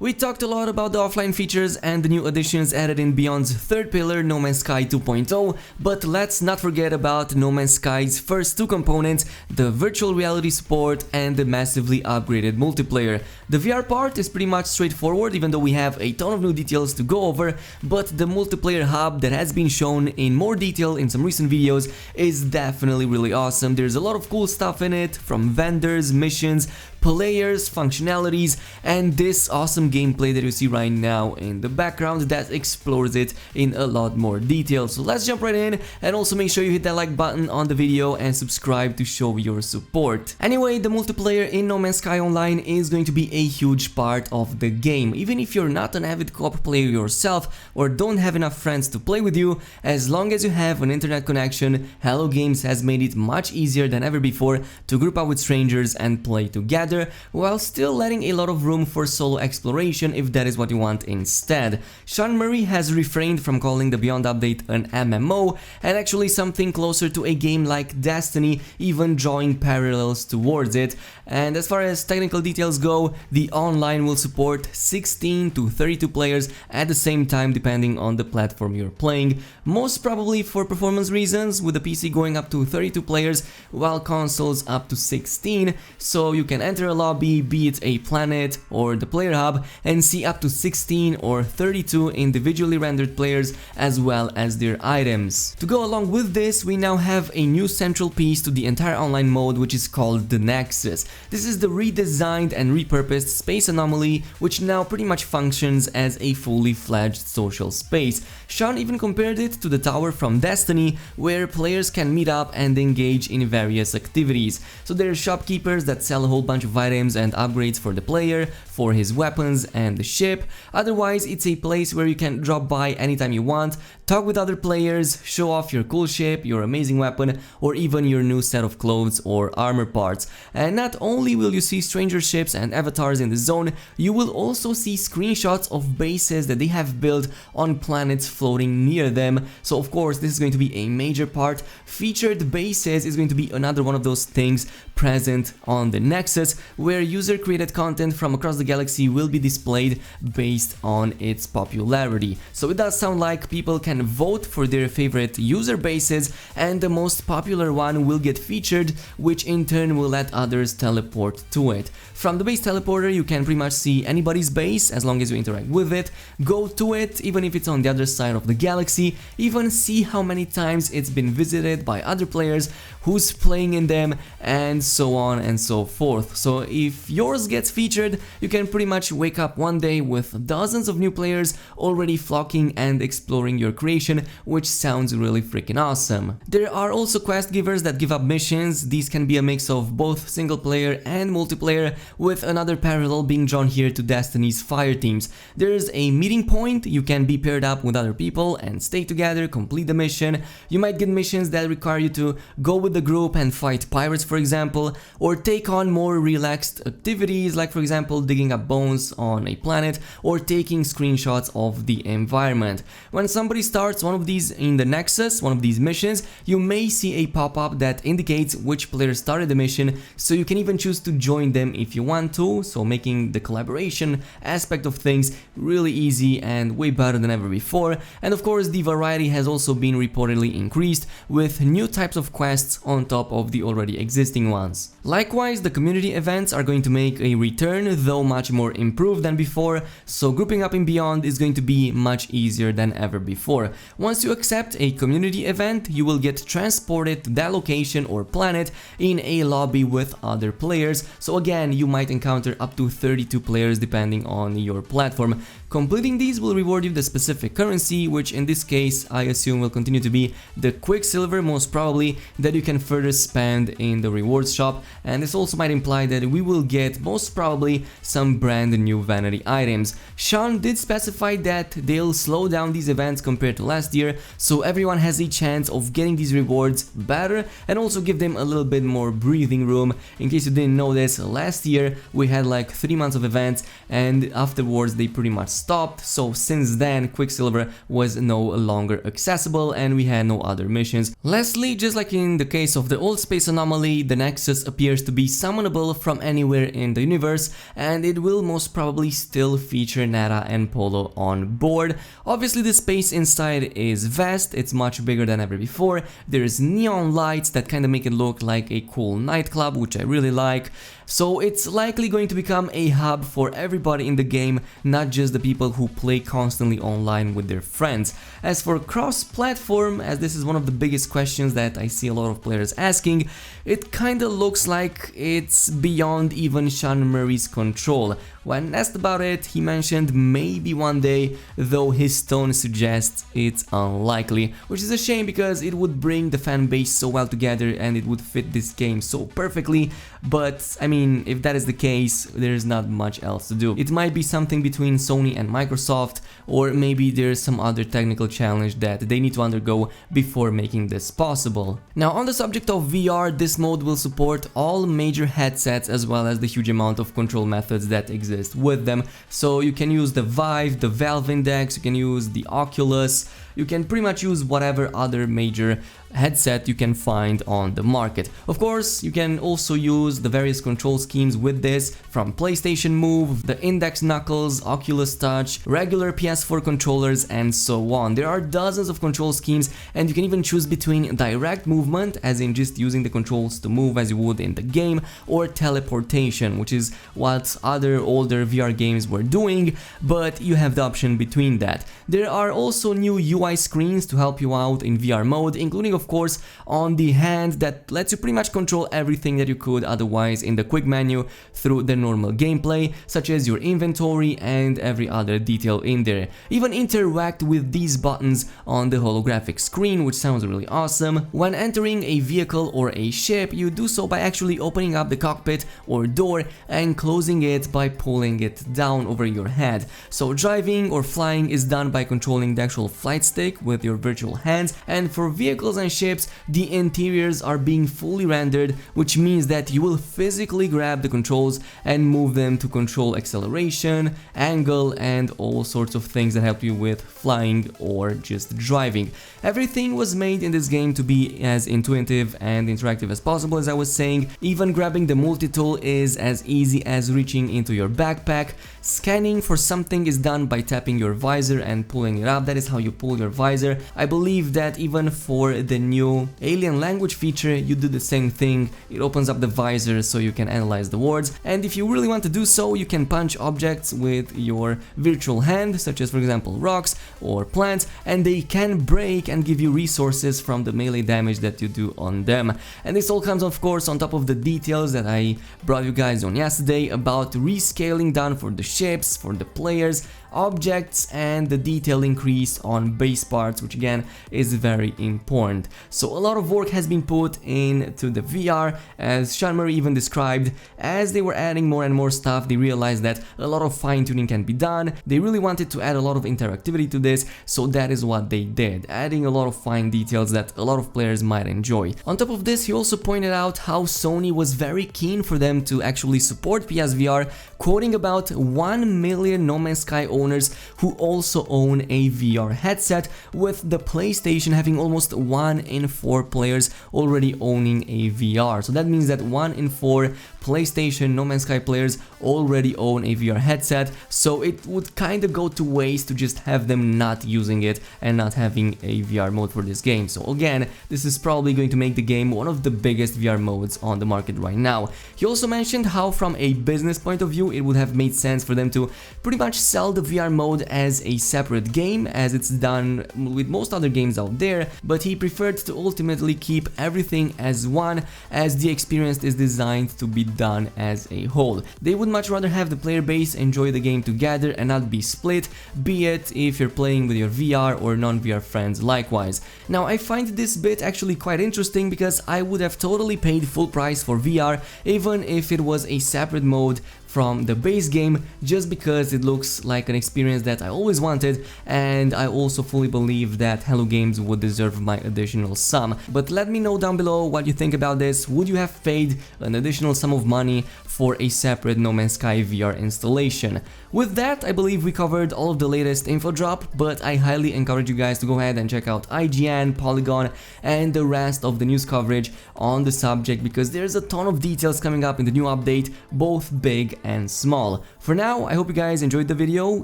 We talked a lot about the offline features and the new additions added in Beyond's third pillar, No Man's Sky 2.0, but let's not forget about No Man's Sky's first two components, the virtual reality support and the massively upgraded multiplayer. The VR part is pretty much straightforward, even though we have a ton of new details to go over, but the multiplayer hub that has been shown in more detail in some recent videos is definitely really awesome. There's a lot of cool stuff in it, from vendors, missions, players, functionalities, and this awesome gameplay that you see right now in the background that explores it in a lot more detail. So let's jump right in, and also make sure you hit that like button on the video and subscribe to show your support. Anyway, the multiplayer in No Man's Sky Online is going to be a huge part of the game. Even if you're not an avid co-op player yourself or don't have enough friends to play with you, as long as you have an internet connection, Hello Games has made it much easier than ever before to group up with strangers and play together, while still letting a lot of room for solo exploration if that is what you want instead. Sean Murray has refrained from calling the Beyond update an MMO, and actually something closer to a game like Destiny, even drawing parallels towards it. And as far as technical details go, the online will support 16 to 32 players at the same time depending on the platform you're playing, most probably for performance reasons, with the PC going up to 32 players while consoles up to 16, so you can enter a lobby, be it a planet or the player hub, and see up to 16 or 32 individually rendered players as well as their items. To go along with this, we now have a new central piece to the entire online mode, which is called the Nexus. This is the redesigned and repurposed space anomaly, which now pretty much functions as a fully fledged social space. Sean even compared it to the tower from Destiny, where players can meet up and engage in various activities. So there are shopkeepers that sell a whole bunch of items and upgrades for the player, for his weapons and the ship. Otherwise, it's a place where you can drop by anytime you want, talk with other players, show off your cool ship, your amazing weapon, or even your new set of clothes or armor parts. And not only will you see stranger ships and avatars in the zone, you will also see screenshots of bases that they have built on planets floating near them. So of course, this is going to be a major part. Featured bases is going to be another one of those things present on the Nexus, where user-created content from across the galaxy will be displayed based on its popularity. So it does sound like people can vote for their favorite user bases, and the most popular one will get featured, which in turn will let others teleport to it. From the base teleporter, you can pretty much see anybody's base as long as you interact with it, go to it even if it's on the other side of the galaxy, even see how many times it's been visited by other players, who's playing in them, and so on and so forth. So if yours gets featured, you can pretty much wake up one day with dozens of new players already flocking and exploring your creation, which sounds really freaking awesome. There are also quest givers that give up missions. These can be a mix of both single player and multiplayer, with another parallel being drawn here to Destiny's fire teams. There's a meeting point, you can be paired up with other people and stay together, complete the mission. You might get missions that require you to go with the group and fight pirates, for example, or take on more relaxed activities like, for example, digging up bones on a planet or taking screenshots of the environment. When somebody starts one of these in the Nexus, one of these missions, you may see a pop-up that indicates which player started the mission, so you can even choose to join them if you want to, so making the collaboration aspect of things really easy and way better than ever before. And of course, the variety has also been reportedly increased with new types of quests on top of the already existing ones. Likewise, the community events are going to make a return, though much more improved than before, so grouping up in Beyond is going to be much easier than ever before. Once you accept a community event, you will get transported to that location or planet in a lobby with other players, so again, you might encounter up to 32 players depending on your platform. Completing these will reward you the specific currency, which in this case I assume will continue to be the Quicksilver, most probably, that you can further spend in the rewards shop, and this also might imply that we will get most probably some brand new vanity items. Sean did specify that they'll slow down these events compared to last year, so everyone has a chance of getting these rewards better and also give them a little bit more breathing room. In case you didn't know this, last year we had like 3 months of events and afterwards they pretty much stopped, so since then Quicksilver was no longer accessible and we had no other missions. Lastly, just like in the case of the old space anomaly, the Nexus Nexus appears to be summonable from anywhere in the universe, and it will most probably still feature Nara and Polo on board. Obviously the space inside is vast, it's much bigger than ever before. There's neon lights that kind of make it look like a cool nightclub, which I really like. So it's likely going to become a hub for everybody in the game, not just the people who play constantly online with their friends. As for cross-platform, as this is one of the biggest questions that I see a lot of players asking, it kinda looks like it's beyond even Sean Murray's control. When asked about it, he mentioned maybe one day, though his tone suggests it's unlikely, which is a shame because it would bring the fan base so well together and it would fit this game so perfectly. But I mean, if that is the case, there's not much else to do. It might be something between Sony and Microsoft, or maybe there's some other technical challenge that they need to undergo before making this possible. Now, on the subject of VR, this mode will support all major headsets as well as the huge amount of control methods that exist with them. So you can use the Vive, the Valve Index, you can use the Oculus, you can pretty much use whatever other major headset you can find on the market. Of course, you can also use the various control schemes with this, from PlayStation Move, the Index Knuckles, Oculus Touch, regular PS4 controllers, and so on. There are dozens of control schemes, and you can even choose between direct movement, as in just using the controls to move as you would in the game, or teleportation, which is what other older VR games were doing, but you have the option between that. There are also new UI screens to help you out in VR mode, including of course on the hand, that lets you pretty much control everything that you could otherwise in the quick menu through the normal gameplay, such as your inventory and every other detail in there. Even interact with these buttons on the holographic screen, which sounds really awesome. When entering a vehicle or a ship, you do so by actually opening up the cockpit or door and closing it by pulling it down over your head. So driving or flying is done by controlling the actual flight stick with your virtual hands, and for vehicles and ships, the interiors are being fully rendered, which means that you will physically grab the controls and move them to control acceleration, angle, and all sorts of things that help you with flying or just driving. Everything was made in this game to be as intuitive and interactive as possible, as I was saying. Even grabbing the multi-tool is as easy as reaching into your backpack. Scanning for something is done by tapping your visor and pulling it up. That is how you pull your visor. I believe that even for the new alien language feature, you do the same thing. It opens up the visor so you can analyze the words, and if you really want to do so, you can punch objects with your virtual hand, such as for example rocks or plants, and they can break and give you resources from the melee damage that you do on them. And this all comes of course on top of the details that I brought you guys on yesterday about rescaling done for the ships, for the players, objects, and the detail increase on base parts, which again is very important. So a lot of work has been put into the VR, as Sean Murray even described. As they were adding more and more stuff, they realized that a lot of fine-tuning can be done. They really wanted to add a lot of interactivity to this, so that is what they did, adding a lot of fine details that a lot of players might enjoy. On top of this, he also pointed out how Sony was very keen for them to actually support PSVR, quoting about 1 million No Man's Sky owners who also own a VR headset, with the PlayStation having almost 1 in 4 players already owning a VR. So that means that 1 in 4 PlayStation No Man's Sky players already own a VR headset, so it would kind of go to waste to just have them not using it and not having a VR mode for this game. So again, this is probably going to make the game one of the biggest VR modes on the market right now. He also mentioned how from a business point of view it would have made sense for them to pretty much sell the VR mode as a separate game, as it's done with most other games out there, but he preferred to ultimately keep everything as one, as the experience is designed to be done as a whole. They would much rather have the player base enjoy the game together and not be split, be it if you're playing with your VR or non-VR friends likewise. Now, I find this bit actually quite interesting because I would have totally paid full price for VR even if it was a separate mode from the base game, just because it looks like an experience that I always wanted, and I also fully believe that Hello Games would deserve my additional sum. But let me know down below what you think about this. Would you have paid an additional sum of money for a separate No Man's Sky VR installation? With that, I believe we covered all of the latest info drop, but I highly encourage you guys to go ahead and check out IGN, Polygon, and the rest of the news coverage on the subject, because there's a ton of details coming up in the new update, both big and small. For now, I hope you guys enjoyed the video.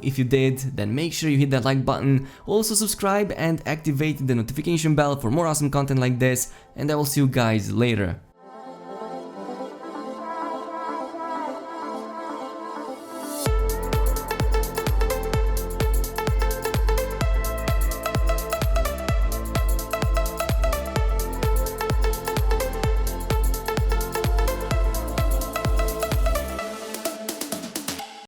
If you did, then make sure you hit that like button, also subscribe and activate the notification bell for more awesome content like this, and I will see you guys later.